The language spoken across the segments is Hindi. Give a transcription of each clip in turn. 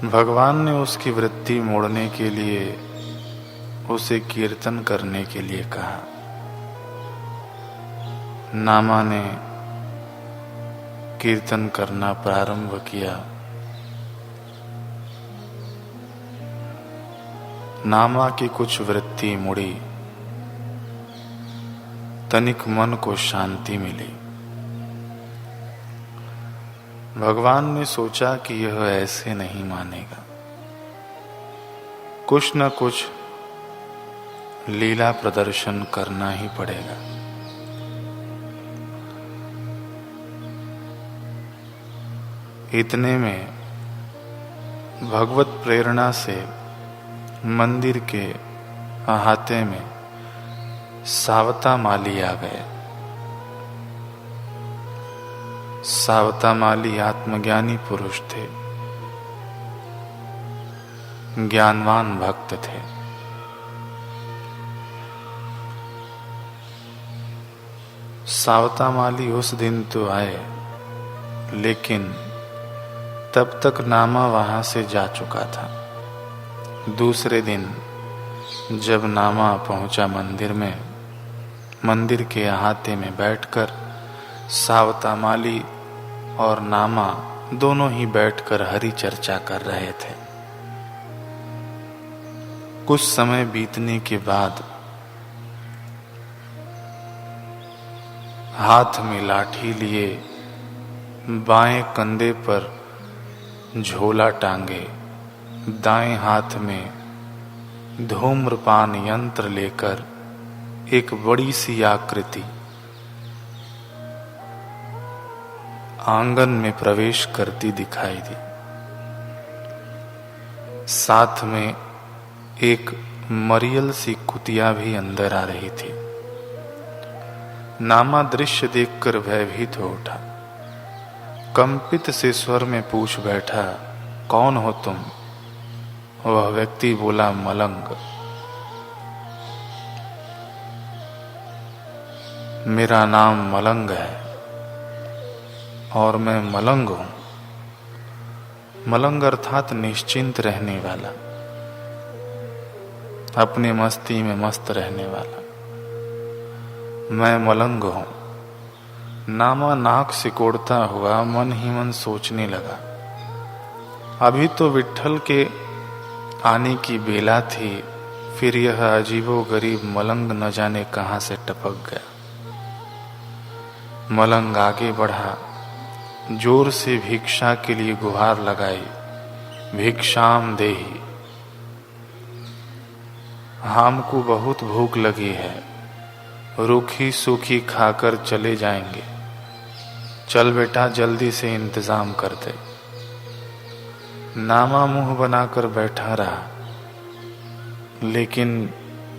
भगवान ने उसकी वृत्ति मोड़ने के लिए उसे कीर्तन करने के लिए कहा। नामा ने कीर्तन करना प्रारंभ किया। नामा की कुछ वृत्ति मुड़ी, तनिक मन को शांति मिली। भगवान ने सोचा कि यह ऐसे नहीं मानेगा, कुछ न कुछ लीला प्रदर्शन करना ही पड़ेगा। इतने में भगवत प्रेरणा से मंदिर के अहाते में सावता माली आ गए। सावता माली आत्मज्ञानी पुरुष थे, ज्ञानवान भक्त थे। सावता माली उस दिन तो आए, लेकिन तब तक नामा वहां से जा चुका था। दूसरे दिन जब नामा पहुंचा मंदिर में, मंदिर के अहाते में बैठकर सावता माली और नामा दोनों ही बैठकर हरि चर्चा कर रहे थे। कुछ समय बीतने के बाद हाथ में लाठी लिए, बाएं कंधे पर झोला टांगे, दाएं हाथ में धूम्रपान यंत्र लेकर एक बड़ी सी आकृति आंगन में प्रवेश करती दिखाई दी। साथ में एक मरियल सी कुतिया भी अंदर आ रही थी। नामा दृश्य देखकर भयभीत हो उठा। कंपित से स्वर में पूछ बैठा, कौन हो तुम? वह व्यक्ति बोला, मलंग। मेरा नाम मलंग है और मैं मलंग हूं। मलंग अर्थात निश्चिंत रहने वाला, अपने मस्ती में मस्त रहने वाला। मैं मलंग हूं। नामा नाक सिकोड़ता हुआ मन ही मन सोचने लगा, अभी तो विट्ठल के आने की बेला थी, फिर यह अजीबो गरीब मलंग न जाने कहां से टपक गया। मलंग आगे बढ़ा, जोर से भिक्षा के लिए गुहार लगाई, भिक्षाम देहि। हमको बहुत भूख लगी है, रूखी सूखी खाकर चले जाएंगे। चल बेटा, जल्दी से इंतजाम कर दे। नामा मुंह बनाकर बैठा रहा, लेकिन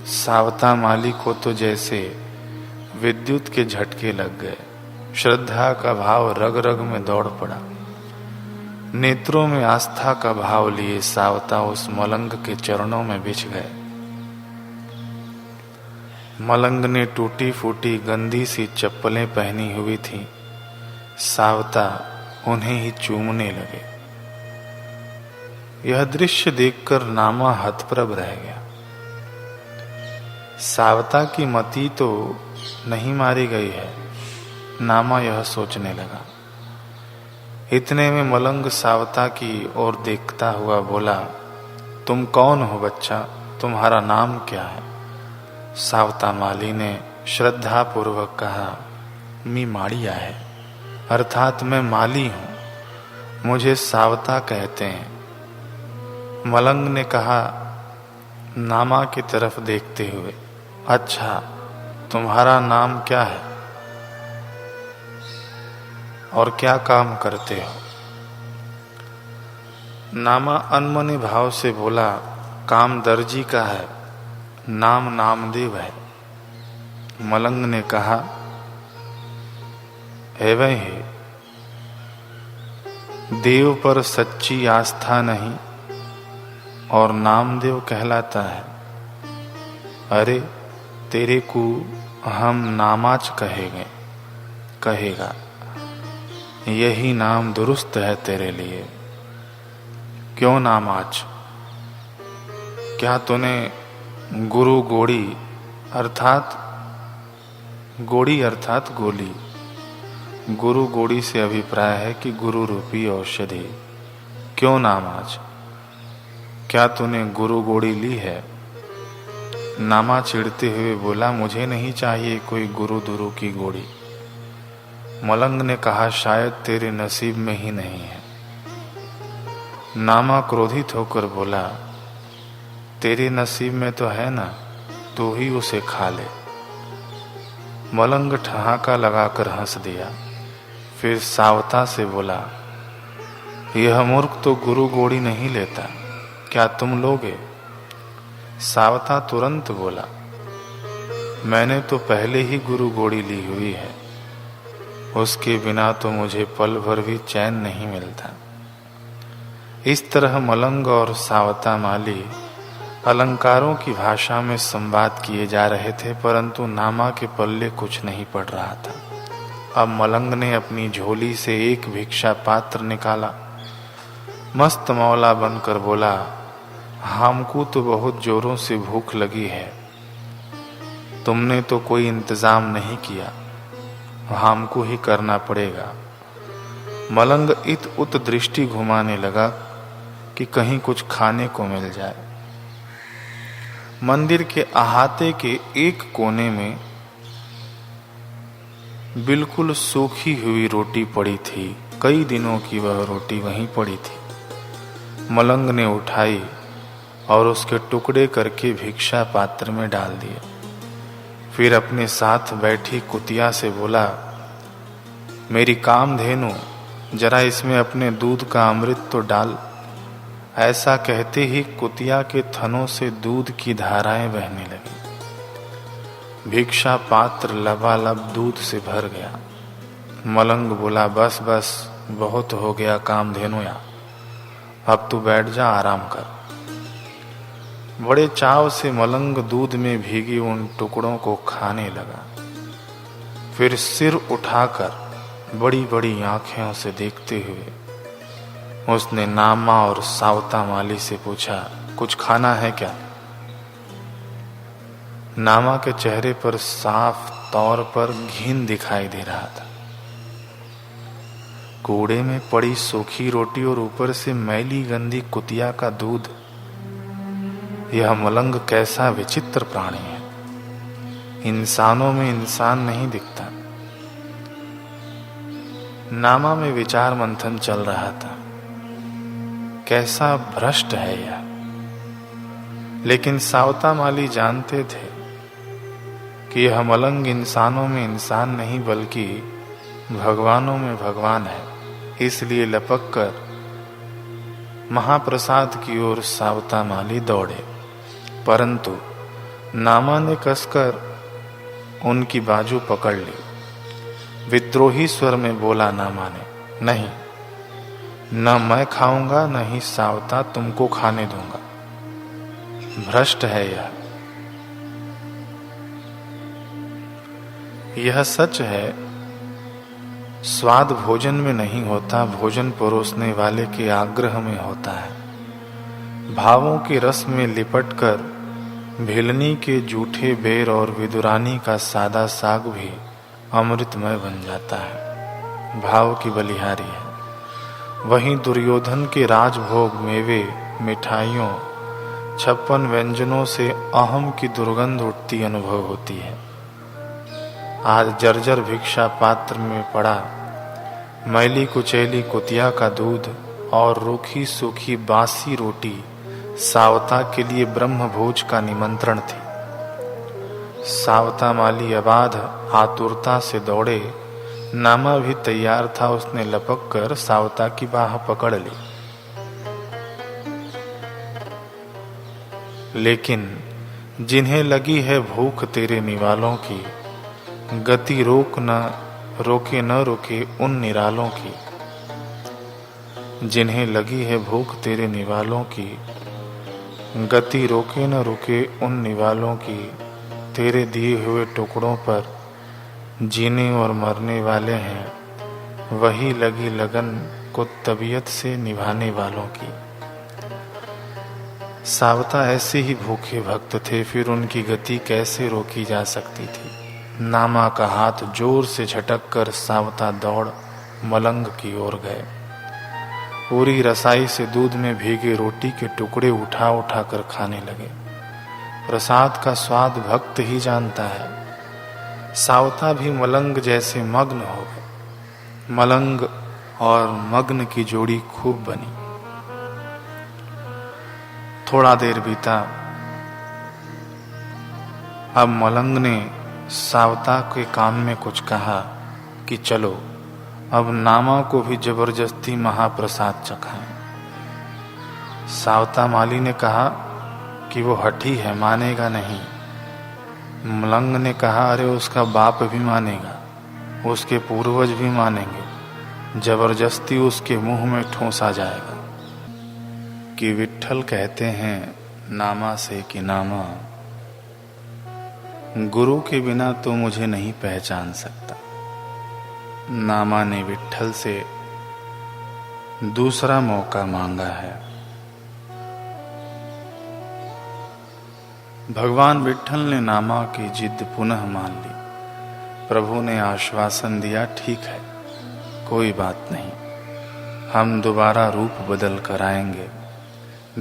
सावता माली को तो जैसे विद्युत के झटके लग गए। श्रद्धा का भाव रग रग में दौड़ पड़ा। नेत्रों में आस्था का भाव लिए सावता उस मलंग के चरणों में बिछ गए। मलंग ने टूटी फूटी गंदी सी चप्पलें पहनी हुई थी। सावता उन्हें ही चूमने लगे। यह दृश्य देखकर नामा हतप्रभ रह गया। सावता की मति तो नहीं मारी गई है, नामा यह सोचने लगा। इतने में मलंग सावता की ओर देखता हुआ बोला, तुम कौन हो बच्चा? तुम्हारा नाम क्या है? सावता माली ने श्रद्धा पूर्वक कहा, मी माड़िया है, अर्थात मैं माली हूं, मुझे सावता कहते हैं। मलंग ने कहा नामा की तरफ देखते हुए, अच्छा तुम्हारा नाम क्या है और क्या काम करते हो? नामा अनमने भाव से बोला, काम दर्जी का है, नाम नामदेव है। मलंग ने कहा, एवं ही देव पर सच्ची आस्था नहीं और नामदेव कहलाता है। अरे तेरे को हम नामाच कहेगा, यही नाम दुरुस्त है तेरे लिए, क्यों नाम आज? क्या तूने गुरु गोड़ी अर्थात गोली, गुरु गोड़ी से अभिप्राय है कि गुरु रूपी औषधि, क्यों नाम आज? क्या तूने गुरु गोड़ी ली है? नामा चिढ़ते हुए बोला, मुझे नहीं चाहिए कोई गुरु दुरु की गोड़ी। मलंग ने कहा, शायद तेरे नसीब में ही नहीं है। नामा क्रोधित होकर बोला, तेरे नसीब में तो है ना, तू ही उसे खा ले। मलंग ठहाका लगाकर हंस दिया, फिर सावता से बोला, यह मूर्ख तो गुरु गोड़ी नहीं लेता, क्या तुम लोगे? सावता तुरंत बोला, मैंने तो पहले ही गुरु गोड़ी ली हुई है, उसके बिना तो मुझे पल भर भी चैन नहीं मिलता। इस तरह मलंग और सावता माली अलंकारों की भाषा में संवाद किए जा रहे थे, परंतु नामा के पल्ले कुछ नहीं पड़ रहा था। अब मलंग ने अपनी झोली से एक भिक्षा पात्र निकाला, मस्त मौला बनकर बोला, हमको तो बहुत जोरों से भूख लगी है, तुमने तो कोई इंतजाम नहीं किया, हमको ही करना पड़ेगा। मलंग इत उत दृष्टि घुमाने लगा कि कहीं कुछ खाने को मिल जाए। मंदिर के अहाते के एक कोने में बिल्कुल सूखी हुई रोटी पड़ी थी, कई दिनों की वह रोटी वहीं पड़ी थी। मलंग ने उठाई और उसके टुकड़े करके भिक्षा पात्र में डाल दिए। फिर अपने साथ बैठी कुतिया से बोला, मेरी कामधेनु, जरा इसमें अपने दूध का अमृत तो डाल। ऐसा कहते ही कुतिया के थनों से दूध की धाराएं बहने लगी। भिक्षा पात्र लबालब दूध से भर गया। मलंग बोला, बस बस, बहुत हो गया कामधेनुया, अब तू बैठ जा, आराम कर। बड़े चाव से मलंग दूध में भीगी उन टुकड़ों को खाने लगा। फिर सिर उठाकर बड़ी बड़ी आंखों से देखते हुए उसने नामा और सावता माली से पूछा, कुछ खाना है क्या? नामा के चेहरे पर साफ तौर पर घिन दिखाई दे रहा था। कूड़े में पड़ी सूखी रोटी और ऊपर से मैली गंदी कुतिया का दूध, यह मलंग कैसा विचित्र प्राणी है, इंसानों में इंसान नहीं दिखता। नामा में विचार मंथन चल रहा था, कैसा भ्रष्ट है यह। लेकिन सावता माली जानते थे कि यह मलंग इंसानों में इंसान नहीं बल्कि भगवानों में भगवान है, इसलिए लपक कर महाप्रसाद की ओर सावता माली दौड़े। परंतु नामा ने कसकर उनकी बाजू पकड़ ली। विद्रोही स्वर में बोला नामा ने, नहीं, न मैं खाऊंगा न ही सावता तुमको खाने दूंगा, भ्रष्ट है यह सच है। स्वाद भोजन में नहीं होता, भोजन परोसने वाले के आग्रह में होता है। भावों के रस में लिपटकर भिलनी के जूठे बेर और विदुरानी का सादा साग भी अमृतमय बन जाता है, भाव की बलिहारी है। वहीं दुर्योधन के राजभोग मेवे, मिठाइयों, 56 व्यंजनों से अहम की दुर्गंध उठती अनुभव होती है। आज जर्जर भिक्षा पात्र में पड़ा मैली कुचैली कुतिया का दूध और रूखी सूखी बासी रोटी सावता के लिए ब्रह्म भोज का निमंत्रण थी। सावता माली अबाध आतुरता से दौड़े। नामा भी तैयार था, उसने लपक कर सावता की बाह पकड़ ली। लेकिन जिन्हें लगी है भूख तेरे निवालों की, गति न रोके उन निरालों की। जिन्हें लगी है भूख तेरे निवालों की, गति रोके न रुके उन निवालों की। तेरे दिए हुए टुकड़ों पर जीने और मरने वाले हैं, वही लगी लगन को तबीयत से निभाने वालों की। सावता ऐसे ही भूखे भक्त थे, फिर उनकी गति कैसे रोकी जा सकती थी। नामा का हाथ जोर से झटक कर सावता दौड़ मलंग की ओर गए। पूरी रसाई से दूध में भीगे रोटी के टुकड़े उठा उठा कर खाने लगे। प्रसाद का स्वाद भक्त ही जानता है। सावता भी मलंग जैसे मग्न हो गए। मलंग और मग्न की जोड़ी खूब बनी। थोड़ा देर बीता। अब मलंग ने सावता के कान में कुछ कहा कि चलो अब नामा को भी जबरदस्ती महाप्रसाद चखाएं। सावता माली ने कहा कि वो हठी है, मानेगा नहीं। मलंग ने कहा, अरे उसका बाप भी मानेगा, उसके पूर्वज भी मानेंगे, जबरदस्ती उसके मुंह में ठूंसा जाएगा। कि विट्ठल कहते हैं नामा से कि नामा, गुरु के बिना तो मुझे नहीं पहचान सकता। नामा ने विट्ठल से दूसरा मौका मांगा है। भगवान विट्ठल ने नामा की जिद पुनः मान ली। प्रभु ने आश्वासन दिया, ठीक है, कोई बात नहीं, हम दोबारा रूप बदल कर आएंगे,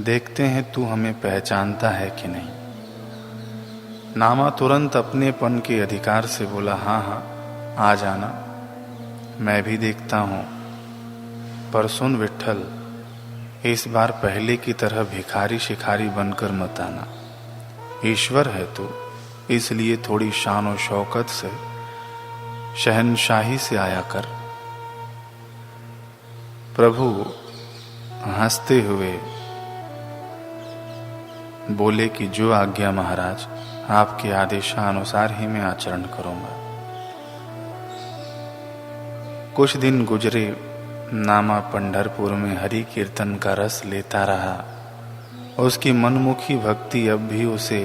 देखते हैं तू हमें पहचानता है कि नहीं। नामा तुरंत अपनेपन के अधिकार से बोला, हाँ हाँ, आ जाना, मैं भी देखता हूं। पर सुन विट्ठल, इस बार पहले की तरह भिखारी शिखारी बनकर मत आना। ईश्वर है तू, इसलिए थोड़ी शान और शौकत से, शहनशाही से आया कर। प्रभु हंसते हुए बोले कि जो आज्ञा महाराज, आपके आदेशानुसार ही मैं आचरण करूंगा। कुछ दिन गुजरे। नामा पंढरपुर में हरि कीर्तन का रस लेता रहा। उसकी मनमुखी भक्ति अब भी उसे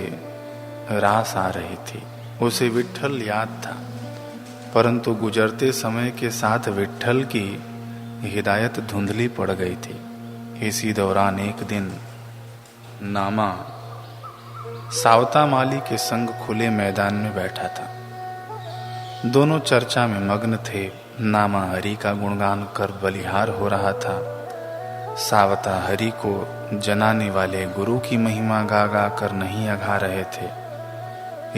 रास आ रही थी। उसे विट्ठल याद था, परंतु गुजरते समय के साथ विट्ठल की हिदायत धुंधली पड़ गई थी। इसी दौरान एक दिन नामा सावता माली के संग खुले मैदान में बैठा था। दोनों चर्चा में मग्न थे। नामा हरि का गुणगान कर बलिहार हो रहा था। सावता हरि को जनाने वाले गुरु की महिमा गा गा कर नहीं अघा रहे थे।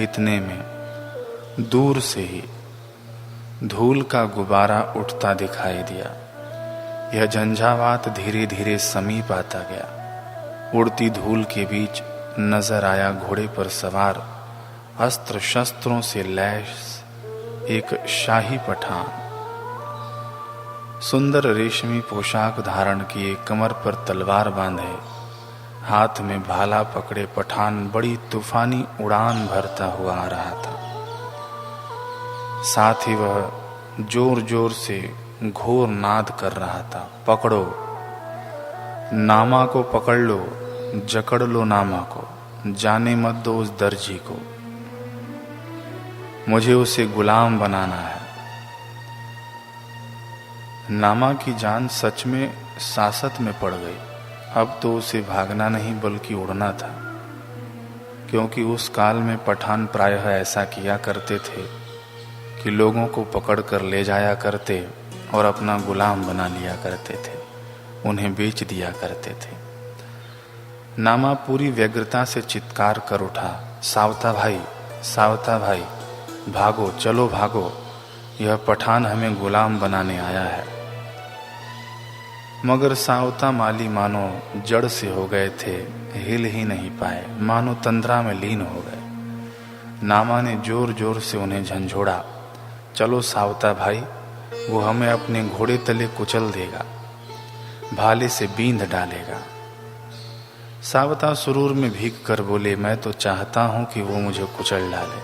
इतने में दूर से ही धूल का गुब्बारा उठता दिखाई दिया। यह झंझावात धीरे धीरे समीप आता गया। उड़ती धूल के बीच नजर आया घोड़े पर सवार, अस्त्र शस्त्रों से लैस एक शाही पठान। सुंदर रेशमी पोशाक धारण किए, कमर पर तलवार बांधे, हाथ में भाला पकड़े पठान बड़ी तूफानी उड़ान भरता हुआ आ रहा था। साथ ही वह जोर जोर से घोर नाद कर रहा था, पकड़ो नामा को, पकड़ लो, जकड़ लो नामा को, जाने मत दो उस दर्जी को, मुझे उसे गुलाम बनाना है। नामा की जान सच में सासत में पड़ गई। अब तो उसे भागना नहीं बल्कि उड़ना था, क्योंकि उस काल में पठान प्रायः ऐसा किया करते थे कि लोगों को पकड़कर ले जाया करते और अपना गुलाम बना लिया करते थे, उन्हें बेच दिया करते थे। नामा पूरी व्यग्रता से चित्कार कर उठा, सावता भाई, सावता भाई, भागो, चलो भागो, यह पठान हमें गुलाम बनाने आया है। मगर सावता माली मानो जड़ से हो गए थे, हिल ही नहीं पाए, मानो तंद्रा में लीन हो गए। नामा ने जोर जोर से उन्हें झंझोड़ा, चलो सावता भाई, वो हमें अपने घोड़े तले कुचल देगा, भाले से बींध डालेगा। सावता सुरूर में भीग कर बोले, मैं तो चाहता हूं कि वो मुझे कुचल डाले,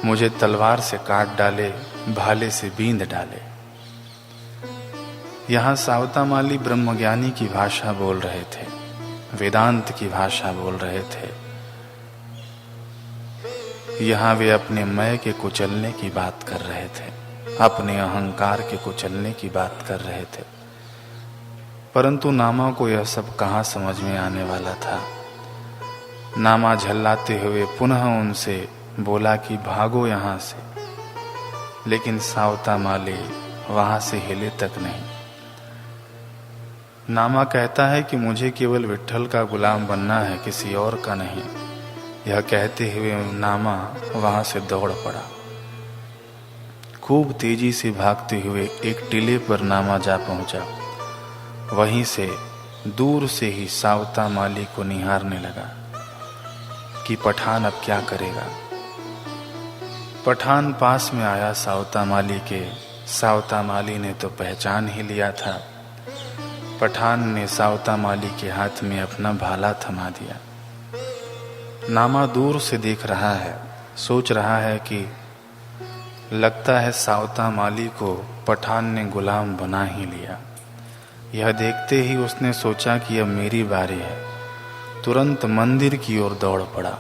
मुझे तलवार से काट डाले, भाले से बींध डाले। यहाँ सावता माली ब्रह्मज्ञानी की भाषा बोल रहे थे, वेदांत की भाषा बोल रहे थे। यहाँ वे अपने मैं के कुचलने की बात कर रहे थे, अपने अहंकार के कुचलने की बात कर रहे थे। परंतु नामा को यह सब कहाँ समझ में आने वाला था। नामा झल्लाते हुए पुनः उनसे बोला कि भागो यहाँ से, लेकिन सावता माली वहां से हिले तक नहीं। नामा कहता है कि मुझे केवल विट्ठल का गुलाम बनना है, किसी और का नहीं। यह कहते हुए नामा वहां से दौड़ पड़ा। खूब तेजी से भागते हुए एक टीले पर नामा जा पहुंचा। वहीं से दूर से ही सावता माली को निहारने लगा कि पठान अब क्या करेगा। पठान पास में आया सावता माली के। सावता माली ने तो पहचान ही लिया था। पठान ने सावता माली के हाथ में अपना भाला थमा दिया। नामा दूर से देख रहा है, सोच रहा है कि लगता है सावता माली को पठान ने गुलाम बना ही लिया। यह देखते ही उसने सोचा कि अब मेरी बारी है। तुरंत मंदिर की ओर दौड़ पड़ा।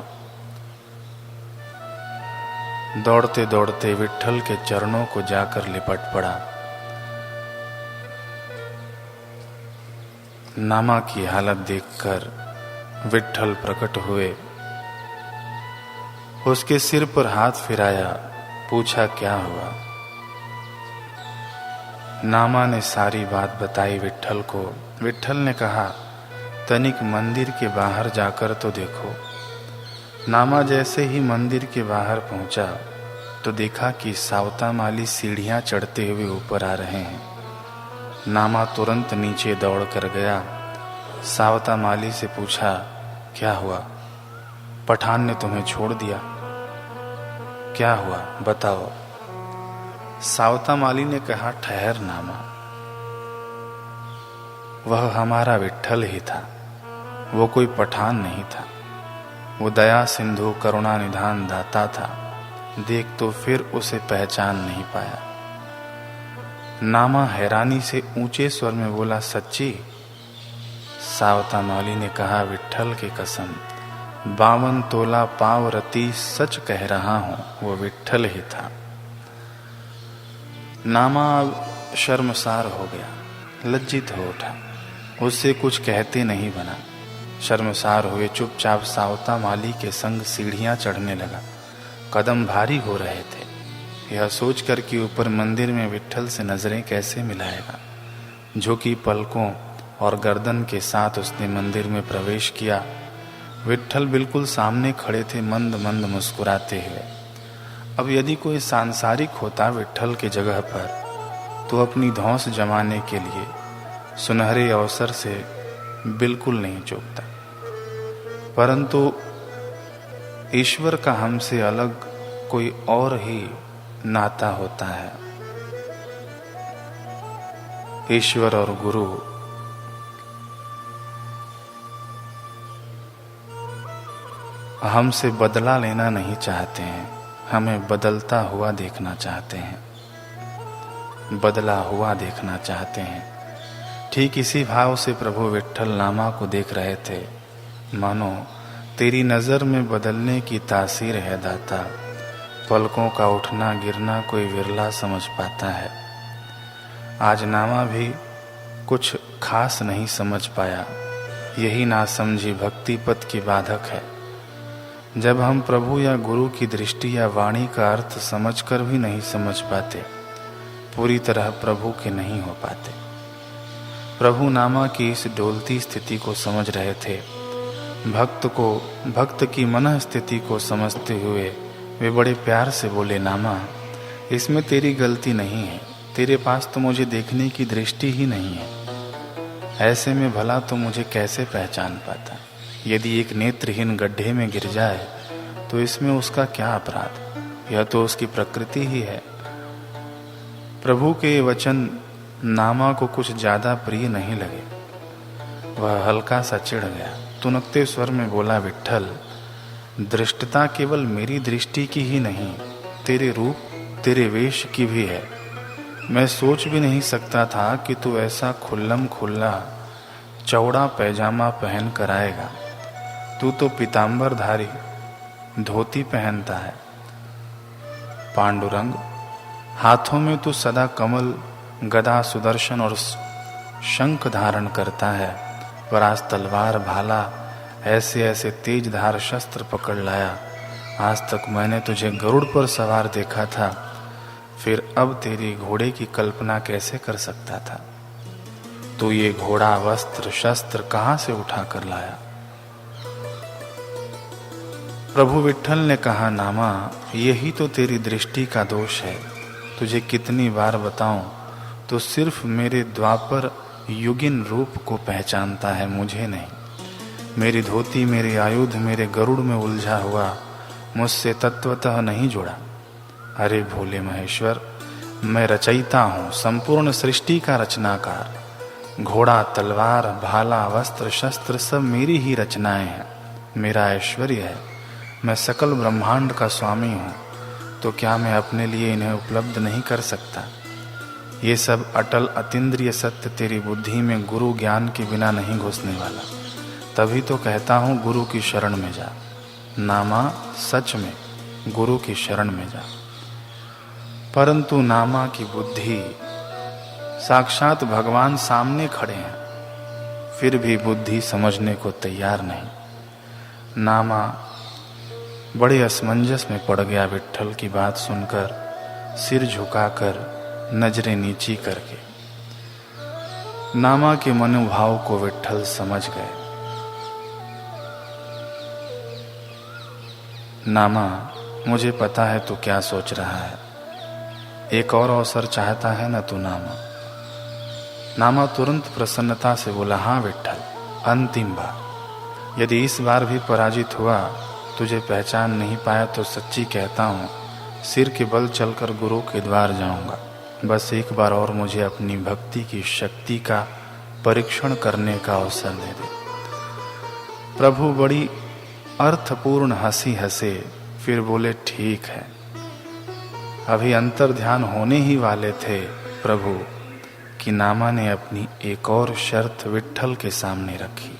दौड़ते दौड़ते विट्ठल के चरणों को जाकर लिपट पड़ा। नामा की हालत देखकर विट्ठल प्रकट हुए। उसके सिर पर हाथ फिराया, पूछा क्या हुआ। नामा ने सारी बात बताई विट्ठल को। विट्ठल ने कहा, तनिक मंदिर के बाहर जाकर तो देखो। नामा जैसे ही मंदिर के बाहर पहुंचा तो देखा कि सावता माली सीढ़ियां चढ़ते हुए ऊपर आ रहे हैं। नामा तुरंत नीचे दौड़ कर गया। सावता माली से पूछा, क्या हुआ? पठान ने तुम्हें छोड़ दिया? क्या हुआ बताओ। सावता माली ने कहा, ठहर नामा, वह हमारा विट्ठल ही था, वो कोई पठान नहीं था। वो दया सिंधु करुणा निधान दाता था। देख तो फिर उसे पहचान नहीं पाया। नामा हैरानी से ऊंचे स्वर में बोला, सच्ची? सावता माली ने कहा, विट्ठल की कसम, 52 तोला पाव रती सच कह रहा हूं, वो विट्ठल ही था। नामा शर्मसार हो गया, लज्जित हो उठा। उससे कुछ कहते नहीं बना। शर्मसार हुए चुपचाप सावता माली के संग सीढ़ियां चढ़ने लगा। कदम भारी हो रहे थे। यह सोचकर कि ऊपर मंदिर में विट्ठल से नजरें कैसे मिलाएगा। झुकी पलकों और गर्दन के साथ उसने मंदिर में प्रवेश किया। विट्ठल बिल्कुल सामने खड़े थे, मंद मंद मुस्कुराते हुए। अब यदि कोई सांसारिक होता विट्ठल की जगह पर तो अपनी धौंस जमाने के लिए सुनहरे अवसर से बिल्कुल नहीं चूकता। परंतु ईश्वर का हमसे अलग कोई और ही नाता होता है। ईश्वर और गुरु हमसे बदला लेना नहीं चाहते हैं, हमें बदलता हुआ देखना चाहते हैं, बदला हुआ देखना चाहते हैं। ठीक इसी भाव से प्रभु विट्ठल नामा को देख रहे थे। मानो तेरी नजर में बदलने की तासीर है दाता। पलकों का उठना गिरना कोई विरला समझ पाता है। आज नामा भी कुछ खास नहीं समझ पाया। यही नासमझी भक्ति पथ की बाधक है। जब हम प्रभु या गुरु की दृष्टि या वाणी का अर्थ समझकर भी नहीं समझ पाते, पूरी तरह प्रभु के नहीं हो पाते। प्रभु नामा की इस डोलती स्थिति को समझ रहे थे। भक्त की मन स्थिति को समझते हुए वे बड़े प्यार से बोले, नामा, इसमें तेरी गलती नहीं है। तेरे पास तो मुझे देखने की दृष्टि ही नहीं है। ऐसे में भला तो मुझे कैसे पहचान पाता? यदि एक नेत्रहीन गड्ढे में गिर जाए तो इसमें उसका क्या अपराध? यह तो उसकी प्रकृति ही है। प्रभु के ये वचन नामा को कुछ ज्यादा प्रिय नहीं लगे। वह हल्का सा चिढ़ गया। तुनकते स्वर में बोला, विट्ठल, दृष्टता केवल मेरी दृष्टि की ही नहीं, तेरे रूप तेरे वेश की भी है। मैं सोच भी नहीं सकता था कि तू ऐसा खुल्लम खुल्ला चौड़ा पैजामा पहन कर आएगा। तू तो पीतांबरधारी धोती पहनता है। पांडुरंग, हाथों में तू सदा कमल, गदा, सुदर्शन और शंख धारण करता है, पर आज तलवार भाला ऐसे ऐसे तेज धार शस्त्र पकड़ लाया। आज तक मैंने तुझे गरुड़ पर सवार देखा था, फिर अब तेरी घोड़े की कल्पना कैसे कर सकता था? तू ये घोड़ा, वस्त्र, शस्त्र कहां से उठा कर लाया? प्रभु विट्ठल ने कहा, नामा, यही तो तेरी दृष्टि का दोष है। तुझे कितनी बार बताऊं, तो सिर्फ मेरे द्वापर युगिन रूप को पहचानता है, मुझे नहीं। मेरी धोती, मेरे आयुध, मेरे गरुड़ में उलझा हुआ मुझसे तत्वतः नहीं जुड़ा। अरे भोले महेश्वर, मैं रचयिता हूँ, संपूर्ण सृष्टि का रचनाकार। घोड़ा, तलवार, भाला, वस्त्र, शस्त्र सब मेरी ही रचनाएं हैं, मेरा ऐश्वर्य है। मैं सकल ब्रह्मांड का स्वामी हूँ, तो क्या मैं अपने लिए इन्हें उपलब्ध नहीं कर सकता? ये सब अटल अतीन्द्रिय सत्य तेरी बुद्धि में गुरु ज्ञान के बिना नहीं घुसने वाला। तभी तो कहता हूँ, गुरु की शरण में जा। नामा, सच में गुरु की शरण में जा। परंतु नामा की बुद्धि, साक्षात भगवान सामने खड़े हैं, फिर भी बुद्धि समझने को तैयार नहीं। नामा बड़े असमंजस में पड़ गया विट्ठल की बात सुनकर, सिर झुकाकर, नजरें नीची करके। नामा के मनोभाव को विट्ठल समझ गए। नामा, मुझे पता है तू क्या सोच रहा है। एक और अवसर चाहता है ना तू नामा? नामा तुरंत प्रसन्नता से बोला, हाँ विट्ठल, अंतिम बार। यदि इस बार भी पराजित हुआ, तुझे पहचान नहीं पाया, तो सच्ची कहता हूँ, सिर के बल चलकर गुरु के द्वार जाऊंगा। बस एक बार और मुझे अपनी भक्ति की शक्ति का परीक्षण करने का अवसर दे दे। प्रभु बड़ी अर्थपूर्ण हंसी हंसे, फिर बोले, ठीक है। अभी अंतर्ध्यान होने ही वाले थे प्रभु कि नामा ने अपनी एक और शर्त विट्ठल के सामने रखी।